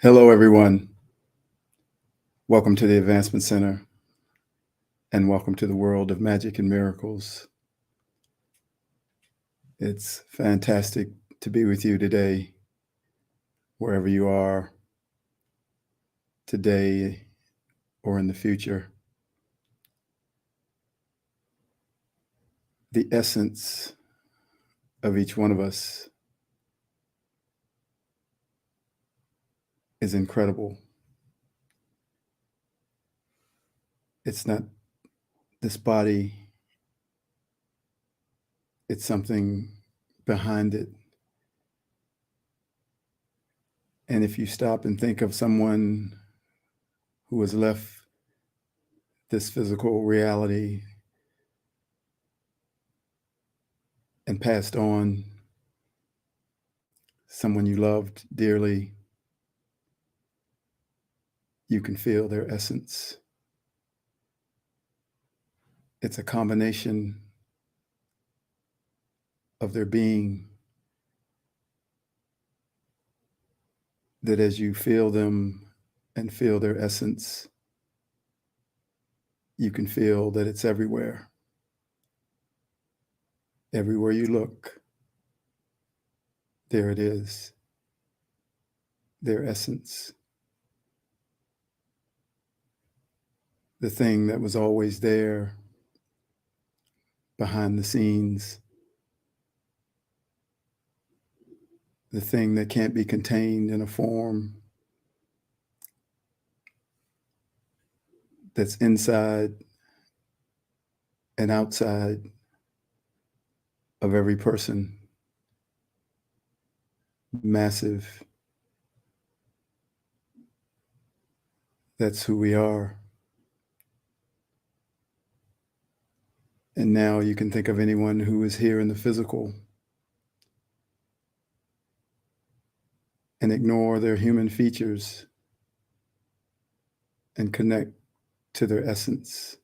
Hello, everyone. Welcome to the Advancement Center and welcome to the world of magic and miracles. It's fantastic to be with you today, wherever you are, today or in the future. The essence of each one of us is incredible. It's not this body, it's something behind it. And if you stop and think of someone who has left this physical reality and passed on, someone you loved dearly, you can feel their essence. It's a combination of their being that as you feel them and feel their essence, you can feel that it's everywhere. Everywhere you look, there it is, their essence. The thing that was always there behind the scenes, the thing that can't be contained in a form, that's inside and outside of every person, massive. That's who we are. And now you can think of anyone who is here in the physical and ignore their human features and connect to their essence.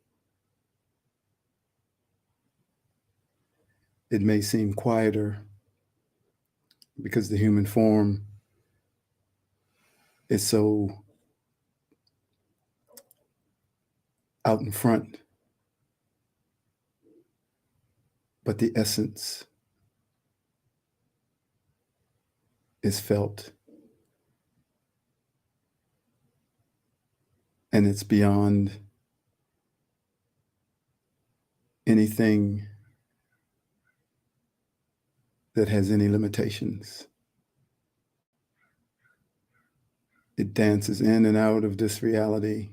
It may seem quieter because the human form is so out in front, but the essence is felt, and it's beyond anything that has any limitations. It dances in and out of this reality,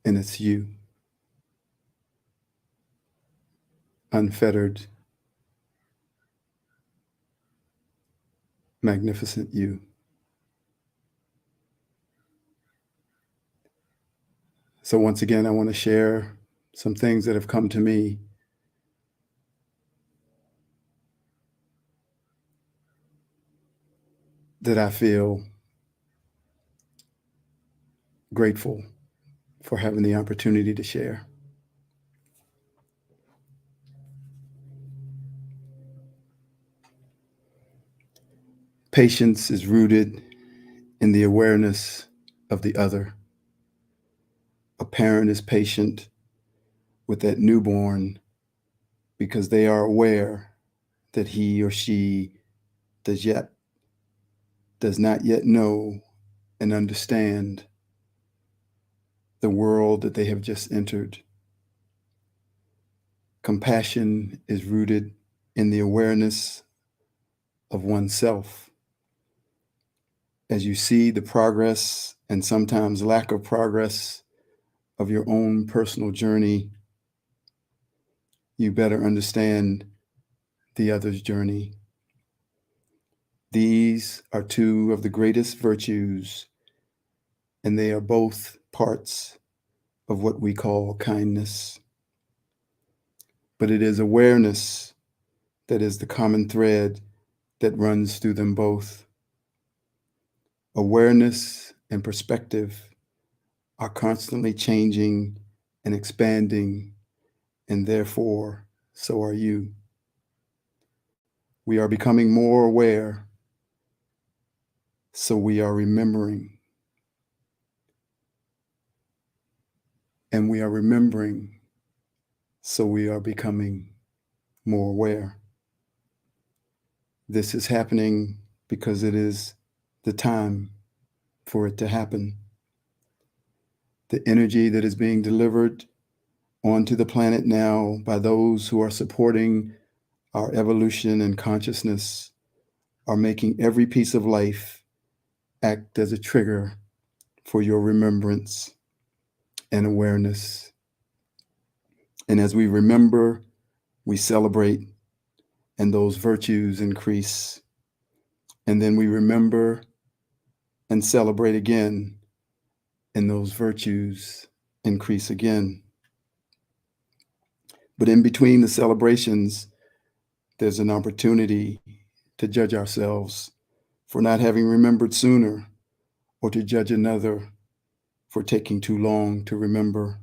and it's you, unfettered, magnificent you. So once again, I want to share some things that have come to me that I feel grateful for having the opportunity to share. Patience is rooted in the awareness of the other. A parent is patient with that newborn because they are aware that he or she does not yet know and understand the world that they have just entered. Compassion is rooted in the awareness of oneself. As you see the progress and sometimes lack of progress of your own personal journey, you better understand the other's journey. These are two of the greatest virtues, and they are both parts of what we call kindness. But it is awareness that is the common thread that runs through them both. Awareness and perspective are constantly changing and expanding, and therefore, so are you. We are becoming more aware, so we are remembering. And we are remembering, so we are becoming more aware. This is happening because it is the time for it to happen. The energy that is being delivered onto the planet now by those who are supporting our evolution and consciousness are making every piece of life act as a trigger for your remembrance and awareness. And as we remember, we celebrate, and those virtues increase. And then we remember and celebrate again, and those virtues increase again. But in between the celebrations, there's an opportunity to judge ourselves for not having remembered sooner, or to judge another for taking too long to remember.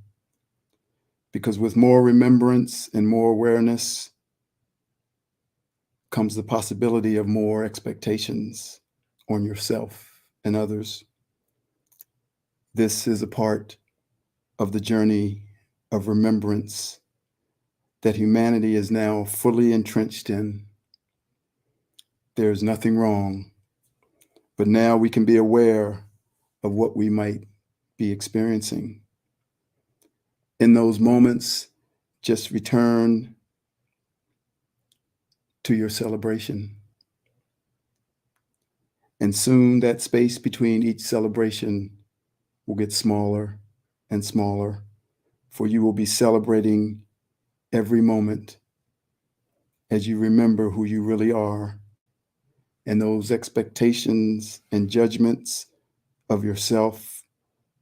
Because with more remembrance and more awareness comes the possibility of more expectations on yourself and others. This is a part of the journey of remembrance that humanity is now fully entrenched in. There's nothing wrong, but now we can be aware of what we might be experiencing. In those moments, just return to your celebration. And soon that space between each celebration will get smaller and smaller, for you will be celebrating every moment as you remember who you really are, and those expectations and judgments of yourself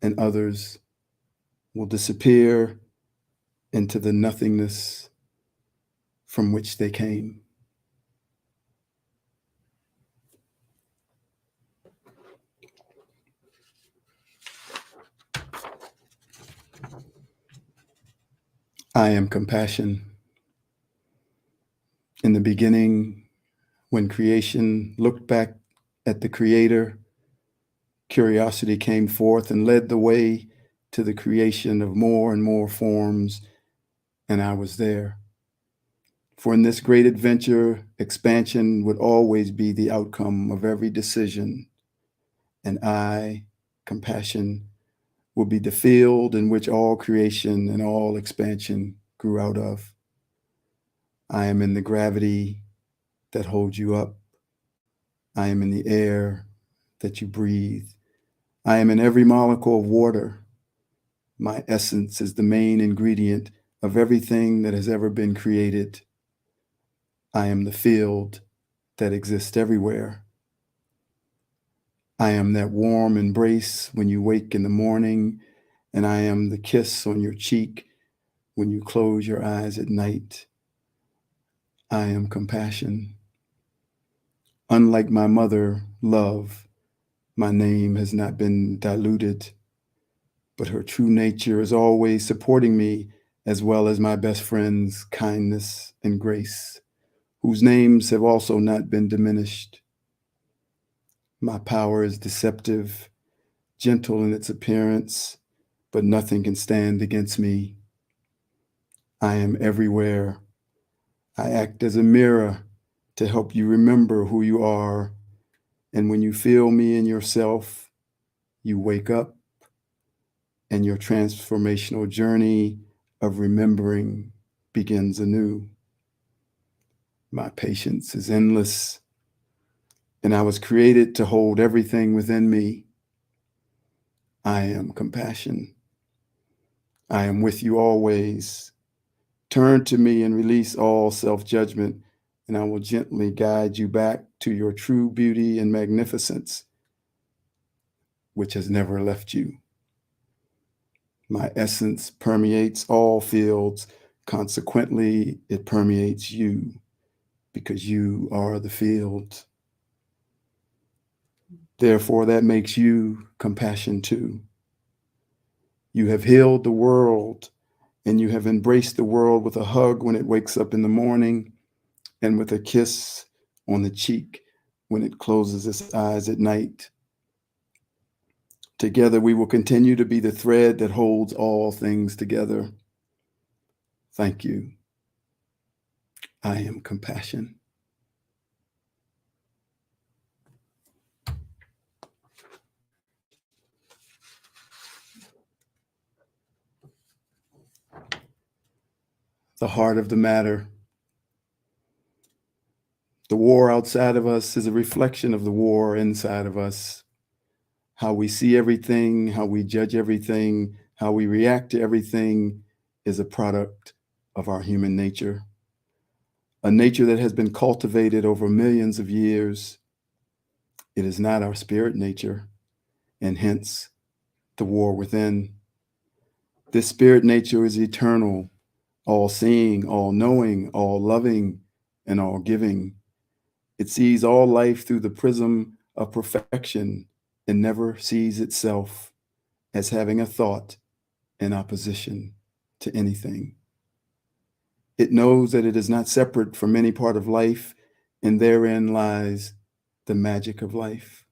and others will disappear into the nothingness from which they came. I am compassion. In the beginning, when creation looked back at the Creator, curiosity came forth and led the way to the creation of more and more forms, and I was there. For in this great adventure, expansion would always be the outcome of every decision, and I, compassion, will be the field in which all creation and all expansion grew out of. I am in the gravity that holds you up. I am in the air that you breathe. I am in every molecule of water. My essence is the main ingredient of everything that has ever been created. I am the field that exists everywhere. I am that warm embrace when you wake in the morning, and I am the kiss on your cheek when you close your eyes at night. I am compassion. Unlike my mother, love, my name has not been diluted, but her true nature is always supporting me, as well as my best friend's kindness and grace, whose names have also not been diminished. My power is deceptive, gentle in its appearance, but nothing can stand against me. I am everywhere. I act as a mirror to help you remember who you are. And when you feel me in yourself, you wake up, and your transformational journey of remembering begins anew. My patience is endless, and I was created to hold everything within me. I am compassion. I am with you always. Turn to me and release all self-judgment, and I will gently guide you back to your true beauty and magnificence, which has never left you. My essence permeates all fields. Consequently, it permeates you because you are the field. Therefore, that makes you compassion too. You have healed the world, and you have embraced the world with a hug when it wakes up in the morning, and with a kiss on the cheek when it closes its eyes at night. Together, we will continue to be the thread that holds all things together. Thank you. I am compassion. The heart of the matter. The war outside of us is a reflection of the war inside of us. How we see everything, how we judge everything, how we react to everything is a product of our human nature. A nature that has been cultivated over millions of years. It is not our spirit nature, and hence the war within. This spirit nature is eternal, all-seeing, all-knowing, all-loving, and all-giving. It sees all life through the prism of perfection and never sees itself as having a thought in opposition to anything. It knows that it is not separate from any part of life, and therein lies the magic of life.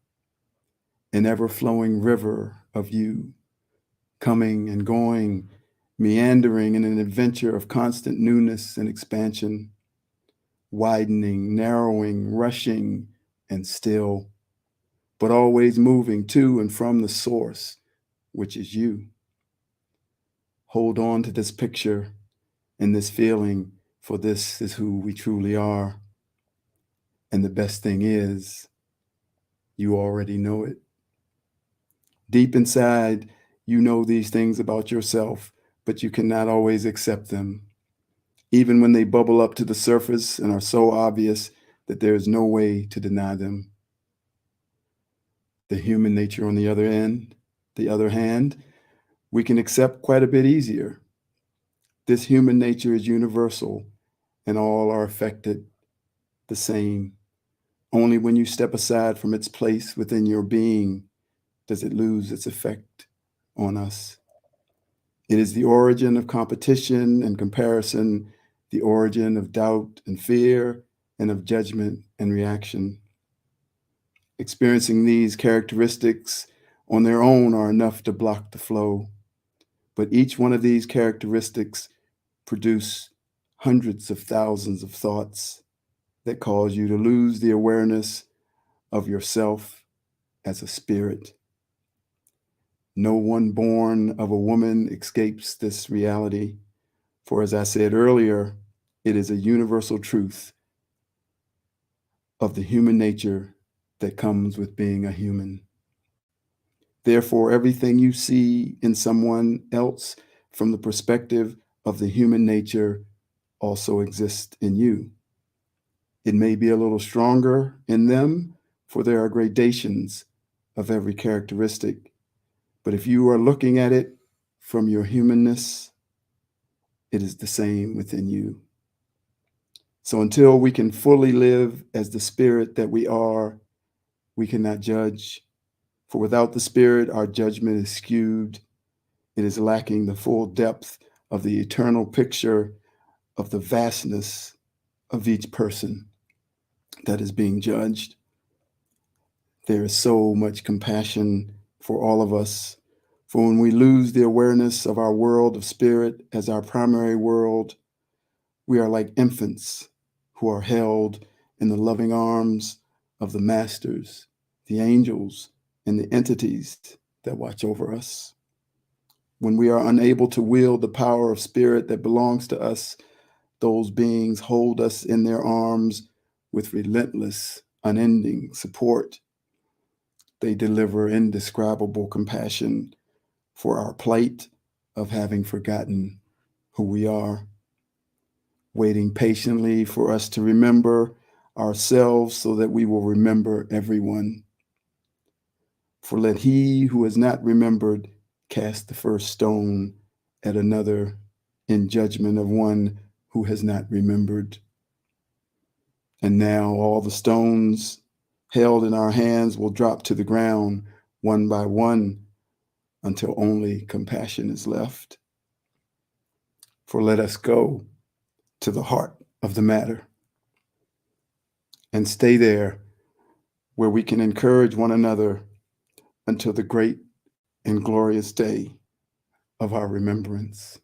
An ever-flowing river of you, coming and going, meandering in an adventure of constant newness and expansion, widening, narrowing, rushing, and still, but always moving to and from the source, which is you. Hold on to this picture and this feeling, for this is who we truly are. And the best thing is, you already know it. Deep inside, you know these things about yourself, but you cannot always accept them, even when they bubble up to the surface and are so obvious that there is no way to deny them. The human nature on the other hand, we can accept quite a bit easier. This human nature is universal, and all are affected the same. Only when you step aside from its place within your being does it lose its effect on us. It is the origin of competition and comparison, the origin of doubt and fear, and of judgment and reaction. Experiencing these characteristics on their own are enough to block the flow. But each one of these characteristics produce hundreds of thousands of thoughts that cause you to lose the awareness of yourself as a spirit. No one born of a woman escapes this reality, for as I said earlier, it is a universal truth of the human nature that comes with being a human. Therefore, everything you see in someone else from the perspective of the human nature also exists in you. It may be a little stronger in them, for there are gradations of every characteristic. But if you are looking at it from your humanness, it is the same within you. So until we can fully live as the spirit that we are, we cannot judge. For without the spirit, our judgment is skewed. It is lacking the full depth of the eternal picture of the vastness of each person that is being judged. There is so much compassion for all of us. For when we lose the awareness of our world of spirit as our primary world, we are like infants who are held in the loving arms of the masters, the angels, and the entities that watch over us. When we are unable to wield the power of spirit that belongs to us, those beings hold us in their arms with relentless, unending support. They deliver indescribable compassion for our plight of having forgotten who we are, waiting patiently for us to remember ourselves so that we will remember everyone. For let he who has not remembered cast the first stone at another in judgment of one who has not remembered. And now all the stones held in our hands will drop to the ground one by one until only compassion is left. For let us go to the heart of the matter and stay there where we can encourage one another until the great and glorious day of our remembrance.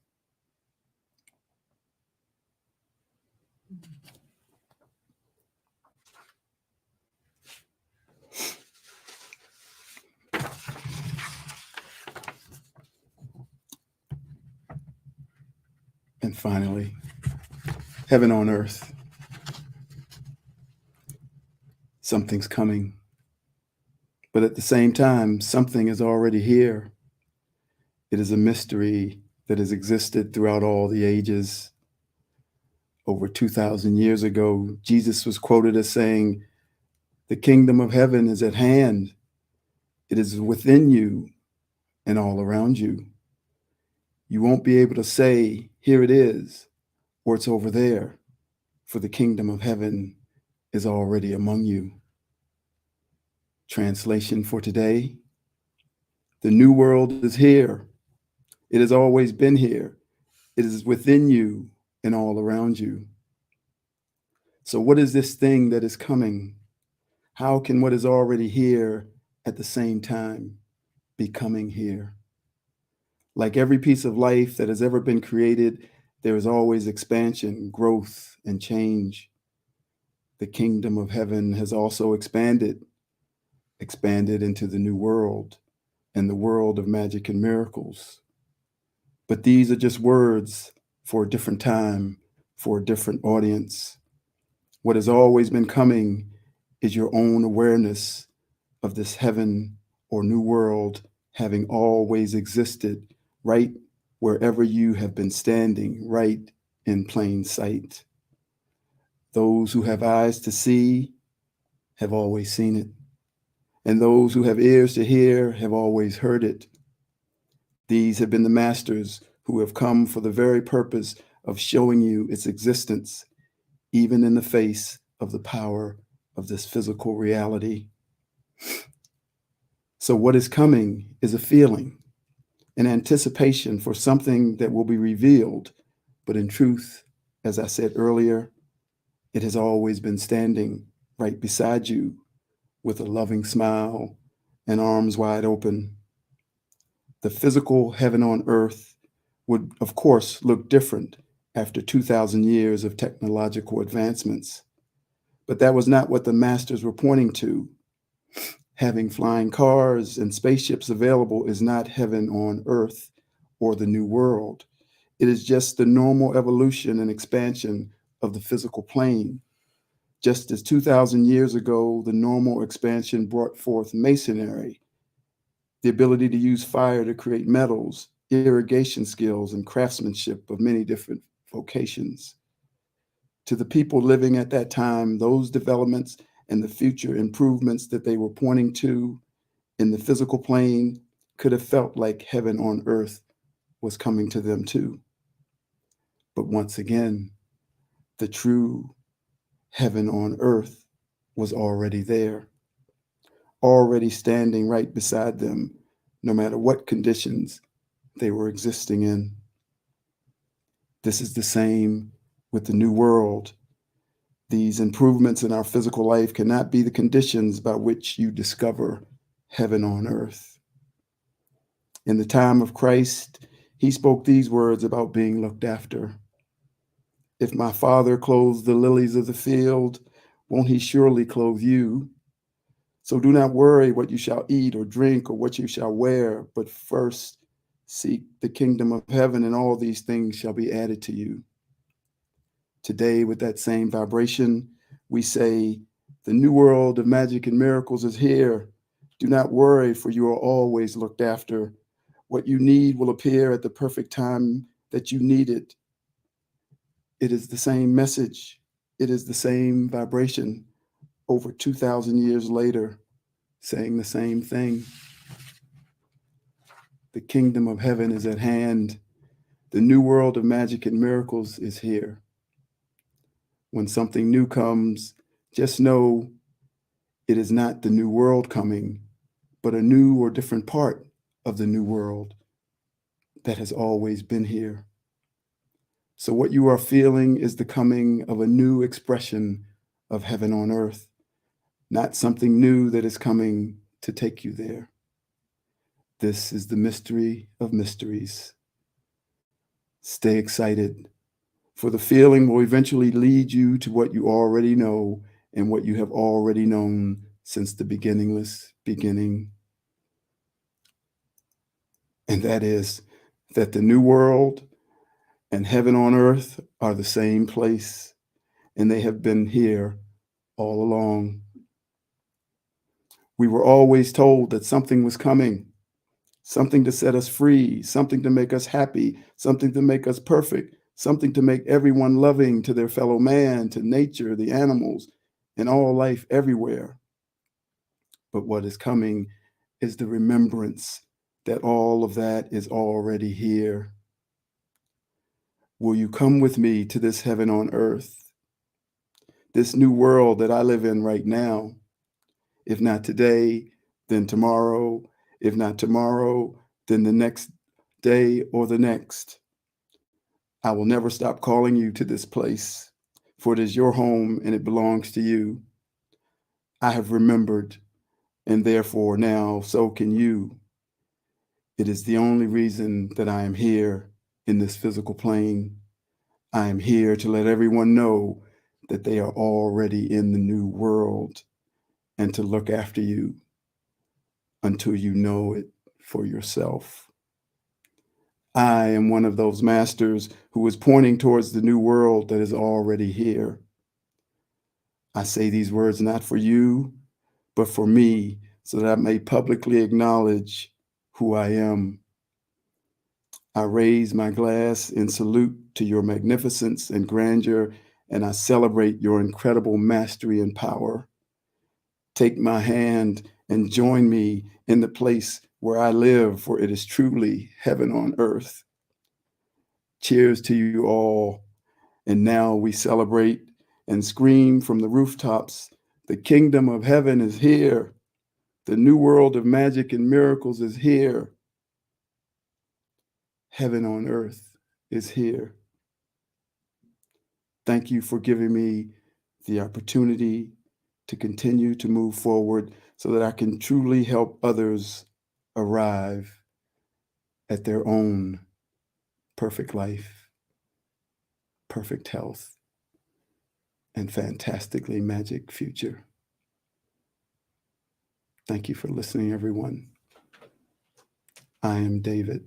And finally, heaven on earth. Something's coming. But at the same time, something is already here. It is a mystery that has existed throughout all the ages. Over 2,000 years ago, Jesus was quoted as saying, "The kingdom of heaven is at hand. It is within you and all around you." You won't be able to say, "Here it is," or "It's over there," for the kingdom of heaven is already among you. Translation for today: the new world is here. It has always been here. It is within you and all around you. So, what is this thing that is coming? How can what is already here at the same time be coming here? Like every piece of life that has ever been created, there is always expansion, growth, and change. The kingdom of heaven has also expanded into the new world and the world of magic and miracles. But these are just words for a different time, for a different audience. What has always been coming is your own awareness of this heaven or new world having always existed right wherever you have been standing, right in plain sight. Those who have eyes to see have always seen it, and those who have ears to hear have always heard it. These have been the masters who have come for the very purpose of showing you its existence, even in the face of the power of this physical reality. So, what is coming is a feeling, an anticipation for something that will be revealed. But in truth, as I said earlier, it has always been standing right beside you with a loving smile and arms wide open. The physical heaven on earth would, of course, look different after 2,000 years of technological advancements. But that was not what the masters were pointing to. Having flying cars and spaceships available is not heaven on earth or the new world. It is just the normal evolution and expansion of the physical plane. Just as 2,000 years ago, the normal expansion brought forth masonry, the ability to use fire to create metals, irrigation skills, and craftsmanship of many different vocations. To the people living at that time, those developments and the future improvements that they were pointing to in the physical plane could have felt like heaven on earth was coming to them too. But once again, the true heaven on earth was already there, already standing right beside them, no matter what conditions they were existing in. This is the same with the new world. These improvements in our physical life cannot be the conditions by which you discover heaven on earth. In the time of Christ, he spoke these words about being looked after. "If my Father clothes the lilies of the field, won't he surely clothe you? So do not worry what you shall eat or drink or what you shall wear, but first seek the kingdom of heaven, and all these things shall be added to you." Today, with that same vibration, we say, "The new world of magic and miracles is here. Do not worry, for you are always looked after. What you need will appear at the perfect time that you need it." It is the same message. It is the same vibration over 2,000 years later, saying the same thing. The kingdom of heaven is at hand. The new world of magic and miracles is here. When something new comes, just know it is not the new world coming, but a new or different part of the new world that has always been here. So what you are feeling is the coming of a new expression of heaven on earth, not something new that is coming to take you there. This is the mystery of mysteries. Stay excited, for the feeling will eventually lead you to what you already know and what you have already known since the beginningless beginning. And that is that the new world and heaven on earth are the same place, and they have been here all along. We were always told that something was coming, something to set us free, something to make us happy, something to make us perfect, something to make everyone loving to their fellow man, to nature, the animals, and all life everywhere. But what is coming is the remembrance that all of that is already here. Will you come with me to this heaven on earth, this new world that I live in right now? If not today, then tomorrow. If not tomorrow, then the next day or the next. I will never stop calling you to this place, for it is your home and it belongs to you. I have remembered, and therefore now so can you. It is the only reason that I am here in this physical plane. I am here to let everyone know that they are already in the new world and to look after you until you know it for yourself. I am one of those masters who is pointing towards the new world that is already here. I say these words not for you, but for me, so that I may publicly acknowledge who I am. I raise my glass in salute to your magnificence and grandeur, and I celebrate your incredible mastery and power. Take my hand and join me in the place where I live, for it is truly heaven on earth. Cheers to you all. And now we celebrate and scream from the rooftops, the kingdom of heaven is here. The new world of magic and miracles is here. Heaven on earth is here. Thank you for giving me the opportunity to continue to move forward so that I can truly help others arrive at their own perfect life, perfect health, and fantastically magic future. Thank you for listening, everyone. I am David.